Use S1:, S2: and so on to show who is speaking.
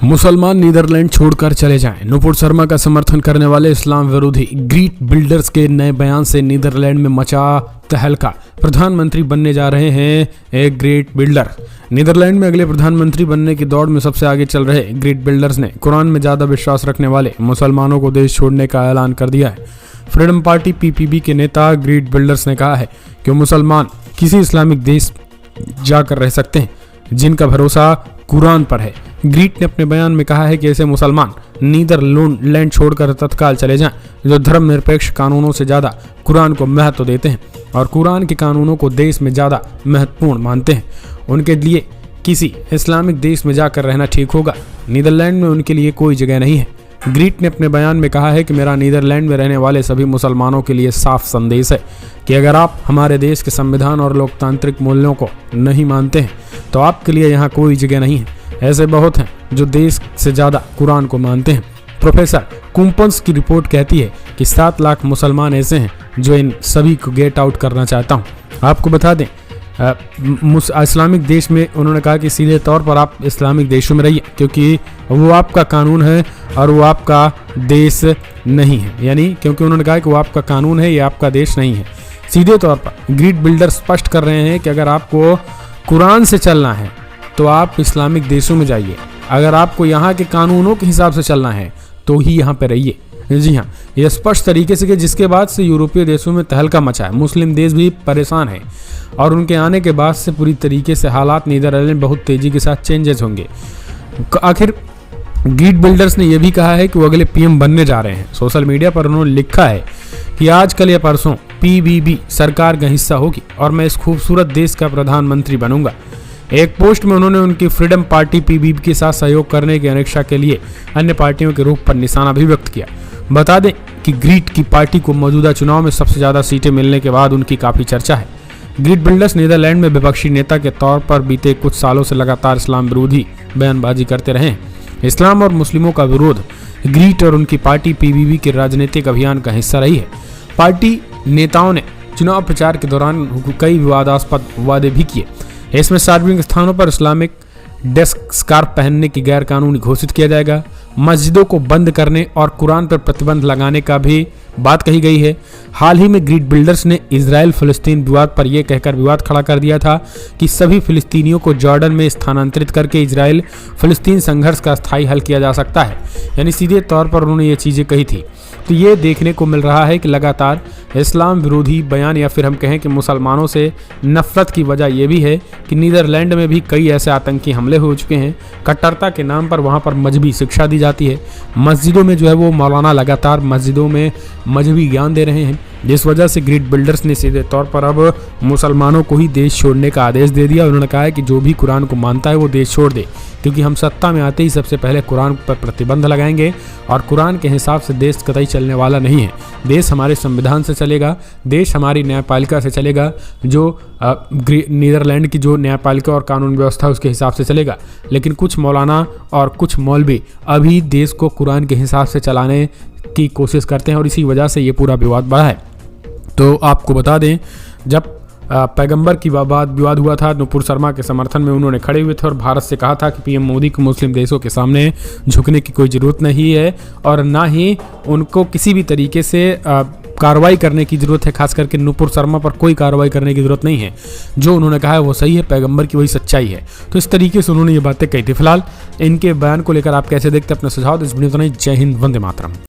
S1: मुसलमान नीदरलैंड छोड़कर चले जाएं। नुपुर शर्मा का समर्थन करने वाले इस्लाम विरोधी ग्रीट बिल्डर्स के नए बयान से नीदरलैंड में मचा तहलका। प्रधानमंत्री बनने जा रहे हैं एक ग्रेट बिल्डर। नीदरलैंड में अगले प्रधानमंत्री बनने की दौड़ में सबसे आगे चल रहे ग्रेट बिल्डर्स ने कुरान में ज्यादा विश्वास रखने वाले मुसलमानों को देश छोड़ने का ऐलान कर दिया है। फ्रीडम पार्टी पीपीबी के नेता ग्रेट बिल्डर्स ने कहा है कि मुसलमान किसी इस्लामिक देश जाकर रह सकते हैं जिनका भरोसा कुरान पर है। ग्रीट ने अपने बयान में कहा है कि ऐसे मुसलमान नीदरलैंड छोड़कर तत्काल चले जाएं जो धर्मनिरपेक्ष कानूनों से ज्यादा कुरान को महत्व देते हैं और कुरान के कानूनों को देश में ज्यादा महत्वपूर्ण मानते हैं। उनके लिए किसी इस्लामिक देश में जाकर रहना ठीक होगा। नीदरलैंड में उनके लिए कोई जगह नहीं है। ग्रीट ने अपने बयान में कहा है कि मेरा नीदरलैंड में रहने वाले सभी मुसलमानों के लिए साफ संदेश है कि अगर आप हमारे देश के संविधान और लोकतांत्रिक मूल्यों को नहीं मानते हैं तो आपके लिए यहाँ कोई जगह नहीं है। ऐसे बहुत हैं जो देश से ज़्यादा कुरान को मानते हैं। प्रोफेसर कुम्पन्स की रिपोर्ट कहती है कि 7 लाख मुसलमान ऐसे हैं जो इन सभी को गेट आउट करना चाहता हूँ। आपको बता दें इस्लामिक देश में उन्होंने कहा कि सीधे तौर पर आप इस्लामिक देशों में रहिए क्योंकि वो आपका कानून है और वो आपका देश नहीं है। यानी क्योंकि उन्होंने कहा कि वो आपका कानून है, ये आपका देश नहीं है। सीधे तौर पर ग्रीट बिल्डर स्पष्ट कर रहे हैं कि अगर आपको कुरान से चलना है तो आप इस्लामिक देशों में जाइए। अगर आपको यहाँ के कानूनों के हिसाब से चलना है तो ही यहाँ पे रहिए। जी हाँ, यह स्पष्ट तरीके से कि जिसके बाद से यूरोपीय देशों में तहलका मचा है, मुस्लिम देश भी परेशान है और उनके आने के बाद से पूरी तरीके से हालात नीदरलैंड में बहुत तेजी के साथ चेंजेस होंगे। आखिर ग्रीट बिल्डर्स ने यह भी कहा है कि वो अगले पीएम बनने जा रहे हैं। सोशल मीडिया पर उन्होंने लिखा है कि आज कल या परसों पीबीबी सरकार का हिस्सा होगी और मैं इस खूबसूरत देश का प्रधानमंत्री बनूंगा। एक पोस्ट में उन्होंने उनकी फ्रीडम पार्टी पीबीबी के साथ सहयोग करने की अनिच्छा के लिए अन्य पार्टियों के रूप पर निशाना भी व्यक्त किया। बता दें कि ग्रीट की पार्टी को मौजूदा चुनाव में सबसे ज्यादा सीटें मिलने के बाद उनकी काफी चर्चा है। ग्रीट बिल्डर्स नीदरलैंड में विपक्षी नेता के तौर पर बीते कुछ सालों से लगातार इस्लाम विरोधी बयानबाजी करते रहे हैं। इस्लाम और मुस्लिमों का विरोध ग्रीट और उनकी पार्टी पीबीबी के राजनीतिक अभियान का हिस्सा रही है। पार्टी नेताओं ने चुनाव प्रचार के दौरान कई विवादास्पद वादे भी किए। इसमें सार्वजनिक स्थानों पर इस्लामिक डेस्क स्कार्फ पहनने की गैर कानूनी घोषित किया जाएगा, मस्जिदों को बंद करने और कुरान पर प्रतिबंध लगाने का भी बात कही गई है। हाल ही में ग्रीट बिल्डर्स ने इजराइल फिलिस्तीन विवाद पर यह कहकर विवाद खड़ा कर दिया था कि सभी फिलिस्तीनियों को जॉर्डन में स्थानांतरित करके इजराइल फिलिस्तीन संघर्ष का स्थायी हल किया जा सकता है। यानी सीधे तौर पर उन्होंने ये चीज़ें कही थी। तो ये देखने को मिल रहा है कि लगातार इस्लाम विरोधी बयान या फिर हम कहें कि मुसलमानों से नफरत की वजह यह भी है कि नीदरलैंड में भी कई ऐसे आतंकी हमले हो चुके हैं। कट्टरता के नाम पर वहाँ पर मजहबी शिक्षा दी जाती है। मस्जिदों में जो है वो मौलाना लगातार मस्जिदों में मजहबी ज्ञान दे रहे हैं, जिस वजह से ग्रीट बिल्डर्स ने सीधे तौर पर अब मुसलमानों को ही देश छोड़ने का आदेश दे दिया। उन्होंने कहा है कि जो भी कुरान को मानता है वो देश छोड़ दे, क्योंकि हम सत्ता में आते ही सबसे पहले कुरान पर प्रतिबंध लगाएंगे और कुरान के हिसाब से देश कतई चलने वाला नहीं है। देश हमारे संविधान से चलेगा, देश हमारी न्यायपालिका से चलेगा, जो नीदरलैंड की जो न्यायपालिका और कानून व्यवस्था उसके हिसाब से चलेगा। लेकिन कुछ मौलाना और कुछ मौलवी अभी देश को कुरान के हिसाब से चलाने की कोशिश करते हैं और इसी वजह से ये पूरा विवाद बढ़ा है। तो आपको बता दें, जब पैगंबर की विवाद हुआ था, नुपुर शर्मा के समर्थन में उन्होंने खड़े हुए थे और भारत से कहा था कि पीएम मोदी को मुस्लिम देशों के सामने झुकने की कोई ज़रूरत नहीं है और ना ही उनको किसी भी तरीके से कार्रवाई करने की ज़रूरत है। खास करके नुपुर शर्मा पर कोई कार्रवाई करने की ज़रूरत नहीं है। जो उन्होंने कहा है वो सही है, पैगंबर की वही सच्चाई है। तो इस तरीके से उन्होंने ये बातें कही थी। फिलहाल इनके बयान को लेकर आप कैसे देखते हैं, अपना सुझाव इस वीडियो में। जय हिंद, वंदे मातरम।